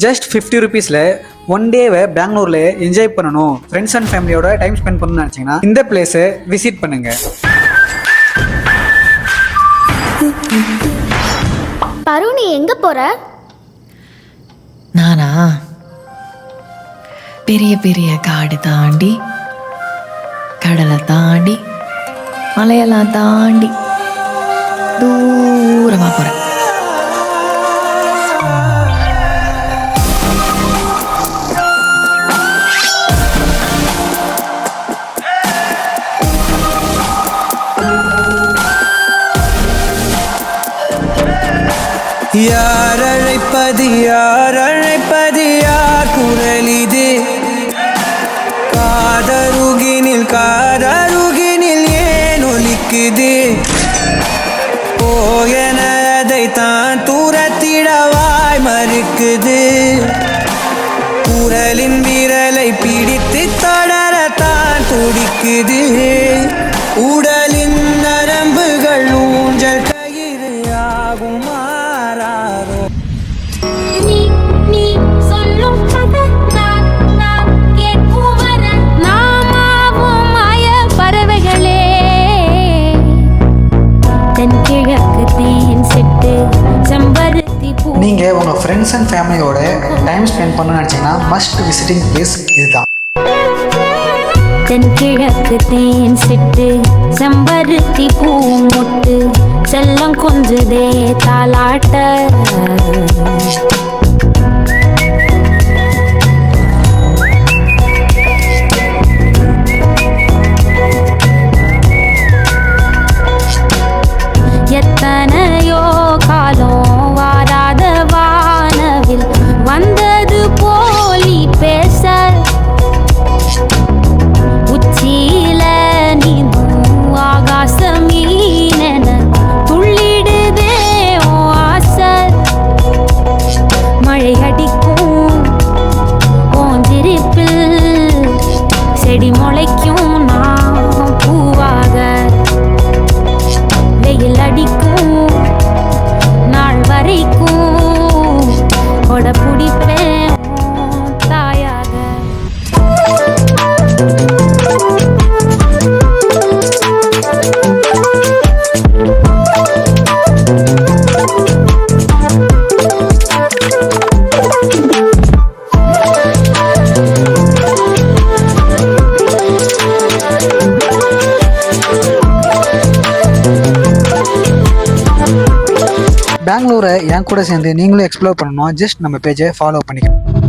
Just 50 ருபீஸில் one டேவை பெங்களூரில் என்ஜாய் பண்ணணும், ஃப்ரெண்ட்ஸ் அண்ட் ஃபேமிலியோட டைம் ஸ்பெண்ட் பண்ணணும்னு நினச்சிங்கன்னா இந்த பிளேஸை விசிட் பண்ணுங்கள். பரு, நீ எங்கே போகிற? நானா பெரிய பெரிய காடு தாண்டி, கடலை தாண்டி, மலையெல்லாம் தாண்டி தூரமாக போகிறேன். யார் அழைப்பது யார் அழைப்பது யார் குரல் இது? காதருகினில் ஏன் ஒலிக்குது? போயன அதை தான் தூரத்திடவாய் மறுக்குது. குரலின் விரலை பிடித்து தொடரத்தான் துடிக்குது. உடலின் நரம்புகள் ஊஞ்சல் கயிறு ஆகும். நீங்கள் உங்கள் ஃப்ரெண்ட்ஸ் அண்ட் ஃபேமிலியோட டைம் ஸ்பெண்ட் பண்ணணும்னு நினச்சிங்கன்னா மஸ்ட் விசிட்டிங் பிளேஸ் இதுதான். தென்கிழக்கு தேன் சிட்டு செம்பருத்தி பூ முட்டு செல்லம் கொஞ்சுதே தாலாட்ட. எத்தனையோ காலம் வாராத வானவில் வந்தது போலி பேச. உச்சியில நீந்தும் ஆகாச மீனென துள்ளிடுதே ஓ ஆசை. மழை அடிக்கும் ஓஞ்சிருப்பில் செடி முளைக்கும் நாம் பூவாக. வெயில் அடிக்கும் நாள் வரைக்கும் கொட பிடிப்பேன் தாயாக. பெங்களூரை என் கூட சேர்ந்து நீங்களும் எக்ஸ்ப்ளோர் பண்ணணும். ஜஸ்ட் நம்ம பேஜை ஃபாலோ பண்ணிக்கணும்.